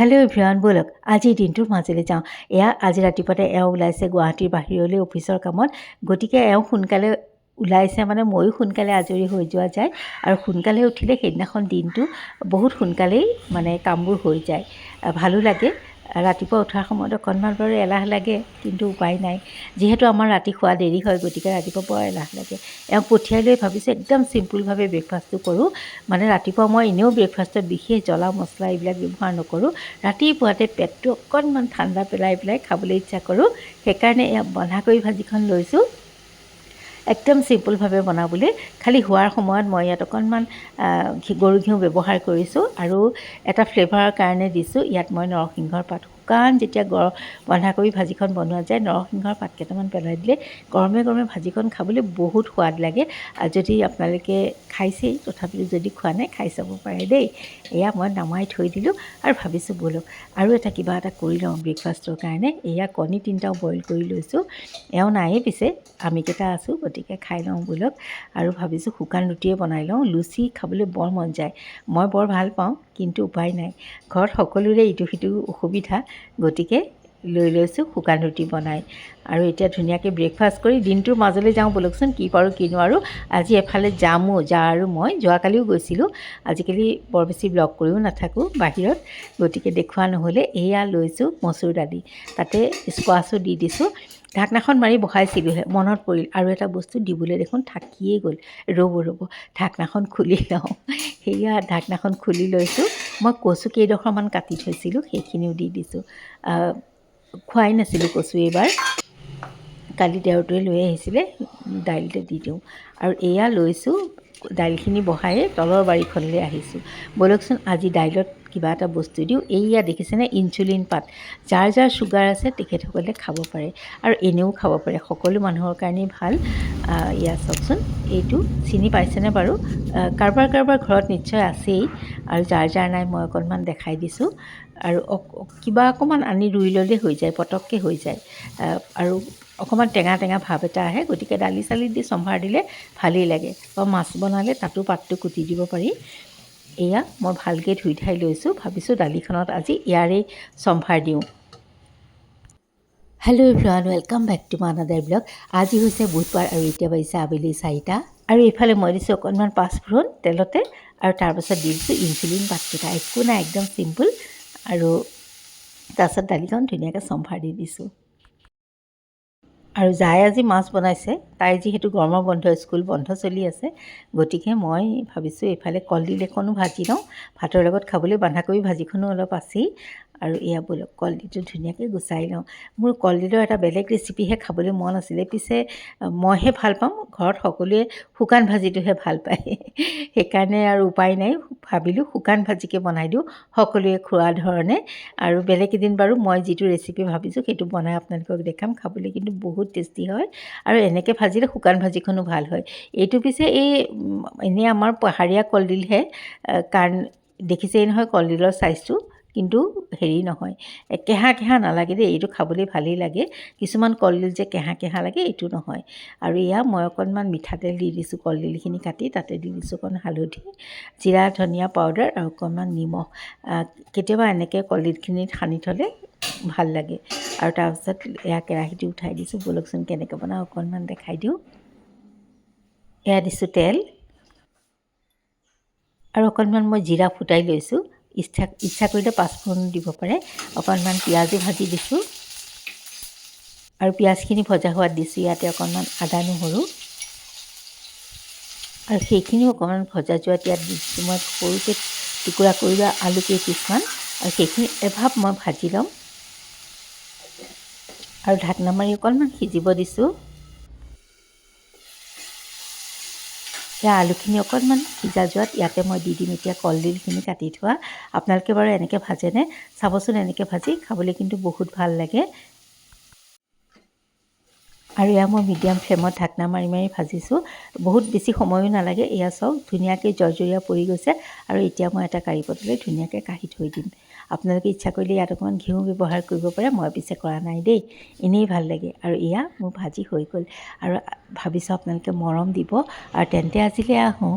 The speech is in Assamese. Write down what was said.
হেল্ল' এভৰিৱান, ব'লক আজিৰ দিনটোৰ মাজলৈ যাওঁ। আজি ৰাতিপুৱাতে ওলাইছে গুৱাহাটীৰ বাহিৰলৈ অফিচৰ কামত। গতিকে সোনকালে ওলাইছে মানে ময়ো সোনকালে আজৰি হৈ যোৱা যায়। আৰু সোনকালে উঠিলে সেইদিনাখন দিনটো বহুত সোনকালেই মানে কামবোৰ হৈ যায়, ভালো লাগে। ৰাতিপুৱা উঠাৰ সময়ত অকণমান বাৰু এলাহ লাগে, কিন্তু উপায় নাই। যিহেতু আমাৰ ৰাতি খোৱা দেৰি হয়, গতিকে ৰাতিপুৱা বৰ এলাহ লাগে। পঠিয়াই লৈ ভাবিছোঁ একদম চিম্পুলভাৱে ব্ৰেকফাষ্টটো কৰোঁ। মানে ৰাতিপুৱা মই এনেও ব্ৰেকফাষ্টত বিশেষ জ্বলা মছলা এইবিলাক ব্যৱহাৰ নকৰোঁ। ৰাতিপুৱাতে পেটটো অকণমান ঠাণ্ডা পেলাই খাবলৈ ইচ্ছা কৰোঁ। সেইকাৰণে বন্ধাকবি ভাজিখন লৈছোঁ একদম চিম্পুলভাৱে বনাবলৈ। খালি হোৱাৰ সময়ত মই ইয়াত অকণমান গৰু ঘিউ ব্যৱহাৰ কৰিছোঁ আৰু এটা ফ্লেভাৰৰ কাৰণে দিছোঁ। ইয়াত মই নৰসিংহৰ পাত, শুকান যেতিয়া বন্ধাকবি ভাজিখন বনোৱা যায়, নৰসিংহৰ পাত কেইটামান পেলাই দিলে গৰমে গৰমে ভাজিখন খাবলৈ বহুত সোৱাদ লাগে। যদি আপোনালোকে খাইছেই, তথাপিও যদি খোৱা নাই খাই চাব পাৰে দেই। মই নমাই থৈ দিলোঁ আৰু ভাবিছোঁ ব'লক আৰু কিবা এটা কৰি লওঁ ব্ৰেকফাষ্টৰ কাৰণে। কণী 3টাও বইল কৰি লৈছোঁ। নায়েই পিছে, আমিকেইটা আছোঁ, গতিকে খাই লওঁ ব'লক। আৰু ভাবিছোঁ শুকান ৰুটিয়ে বনাই লওঁ। লুচি খাবলৈ বৰ মন যায়, মই বৰ ভাল পাওঁ, কিন্তু উপায় নাই। ঘৰত সকলোৰে ইটো সিটো অসুবিধা, গতিকে লৈ লৈছোঁ শুকান ৰুটি বনাই। আৰু এতিয়া ধুনীয়াকৈ ব্ৰেকফাষ্ট কৰি দিনটোৰ মাজলৈ যাওঁ ব'লকচোন, কি পাৰোঁ কি নোৱাৰোঁ। আজি এফালে যামো, আৰু মই যোৱাকালিও গৈছিলোঁ। আজিকালি বৰ বেছি ব্লগ কৰিও নাথাকোঁ বাহিৰত, গতিকে দেখুওৱা নহ'লে। লৈছোঁ মচুৰ দালি, তাতে স্কোৱাছো দি দিছোঁ। ঢাকনাখন মাৰি বহাইছিলোঁহে, মনত পৰিল আৰু এটা বস্তু দিবলৈ দেখোন থাকিয়েই গ'ল। ৰ'ব ঢাকনাখন খুলি লওঁ। ঢাকনাখন খুলি লৈছোঁ। মই কচু কেইডোখৰমান কাটি থৈছিলোঁ, সেইখিনিও দি দিছোঁ। খোৱাই নাছিলোঁ কচু এইবাৰ, কালি দেওৰটোৱে লৈ আহিছিলে। দাইলতে দি দিওঁ। আৰু লৈছোঁ দাইলখিনি বহাই তলৰ বাৰীখনলৈ আহিছোঁ। ব'লকচোন আজি দাইলত কিবা এটা বস্তু দিওঁ। দেখিছেনে, ইনচুলিন পাত। যাৰ যাৰ চুগাৰ আছে তেখেতসকলে খাব পাৰে, আৰু এনেও খাব পাৰে, সকলো মানুহৰ কাৰণেই ভাল। চাওকচোন, এইটো চিনি পাইছেনে বাৰু? কাৰোবাৰ ঘৰত নিশ্চয় আছেই, আৰু যাৰ যাৰ নাই মই অকণমান দেখাই দিছোঁ। আৰু কিবা অকণমান আনি ৰুই ল'লেই হৈ যায়, পটককৈ হৈ যায়। আৰু অকণমান টেঙা ভাৱ এটা আহে, গতিকে দালি চালি দি সম্ভাৰ দিলে ভালেই লাগে। বা মাছ বনালে তাতো পাতটো কুটি দিব পাৰি। মই ভালকৈ ধুই ধাই লৈছোঁ। ভাবিছোঁ দালিখনত আজি ইয়াৰেই সম্ভাৰ দিওঁ। Hello' everyone, welcome back to my another blog. আজি হৈছে বুধবাৰ আৰু এতিয়া বাজিছে আবেলি 4টা। আৰু এইফালে মই দিছোঁ অকণমান পাঁচফোৰণ তেলতে, আৰু তাৰপাছত দি দিছোঁ ইনচুলিন পাতকেইটা। একো নাই, একদম চিম্পুল। আৰু তাৰপাছত দালিখন ধুনীয়াকৈ সম্ভাৰ দি দিছোঁ। আৰু যাই আজি মাছ বনাইছে, তাই যিহেতু গৰমৰ বন্ধ, স্কুল বন্ধ চলি আছে, গতিকে মই ভাবিছোঁ এইফালে কলডিল এখনো ভাজি লওঁ। ভাতৰ লগত খাবলৈ বন্ধাকবি ভাজিখনো অলপ আছেই। আৰু ব'লক কলডিলটো ধুনীয়াকৈ গুচাই লওঁ। মোৰ কলডিলৰ এটা বেলেগ ৰেচিপিহে খাবলৈ মন আছিলে, পিছে মইহে ভাল পাওঁ, ঘৰত সকলোৱে শুকান ভাজিটোহে ভাল পায়। সেইকাৰণে আৰু উপায় নাই, ভাবিলোঁ শুকান ভাজিকৈ বনাই দিওঁ সকলোৱে খোৱা ধৰণে। আৰু বেলেগ এদিন বাৰু মই যিটো ৰেচিপি ভাবিছোঁ সেইটো বনাই আপোনালোকক দেখাম। খাবলৈ কিন্তু বহুত টেষ্টি হয়, আৰু এনেকৈ ভাজিলে শুকান ভাজিখনো ভাল হয়। এইটো পিছে এনেই আমাৰ পাহাৰীয়া কলডিলহে, কাৰণ দেখিছেই নহয় কলডিলৰ ছাইজটো, কিন্তু নহয়, কেঁহা নালাগে দেই। এইটো খাবলৈ ভালেই লাগে। কিছুমান কলডিল যে কেঁহা লাগে, এইটো নহয়। আৰু মই অকণমান মিঠাতেল দি দিছোঁ, কলডিলখিনি কাটি তাতে দি দিছোঁ অকণ হালধি, জিৰা ধনিয়া পাউডাৰ আৰু অকণমান নিমখ। কেতিয়াবা এনেকৈ কলডিলখিনি সানি থ'লে ভাল লাগে। আৰু তাৰপিছত কেৰাহীটো উঠাই দিছোঁ। ব'লকচোন কেনেকৈ বনাওঁ অকণমান দেখাই দিওঁ। দিছোঁ তেল, আৰু অকণমান মই জিৰা ফুটাই লৈছোঁ। ইচ্ছা কৰিলে পাঁচফোৰণ দিব পাৰে। অকণমান পিঁয়াজো ভাজি দিছোঁ, আৰু পিঁয়াজখিনি ভজা হোৱাত দিছোঁ ইয়াতে অকণমান আদা নহৰু, আৰু সেইখিনিও অকণমান ভজা যোৱাত ইয়াত দিছোঁ মই সৰুকৈ টুকুৰা কৰি লোৱা আলু কেইপিচমান, আৰু সেইখিনি এভাপ মই ভাজি ল'ম। আৰু ঢাকনা মাৰি অকণমান সিজিব দিছোঁ। আলুখিনি অকণমান সিজা যোৱাত ইয়াতে মই দি দিম এতিয়া কলডিলখিনি কাটি থোৱা। আপোনালোকে বাৰু এনেকৈ ভাজেনে? চাবচোন, এনেকৈ ভাজি খাবলৈ কিন্তু বহুত ভাল লাগে। আৰু মই মিডিয়াম ফ্লেমত ঢাকনা মাৰি ভাজিছোঁ। বহুত বেছি সময়ো নালাগে। চাওক ধুনীয়াকৈ জৰ্জৰীয়া পৰি গৈছে। আৰু এতিয়া মই এটা কাঁহী পাতলৈ ধুনীয়াকৈ কাঢ়ি থৈ দিম। আপোনালোকে ইচ্ছা কৰিলে ইয়াত অকণমান ঘিউ ব্যৱহাৰ কৰিব পাৰে, মই পিছে কৰা নাই দেই, এনেই ভাল লাগে। আৰু মোৰ ভাজি হৈ গ'ল, আৰু ভাবিছোঁ আপোনালোকে মৰম দিব। আৰু তেন্তে আজিলৈ আহোঁ।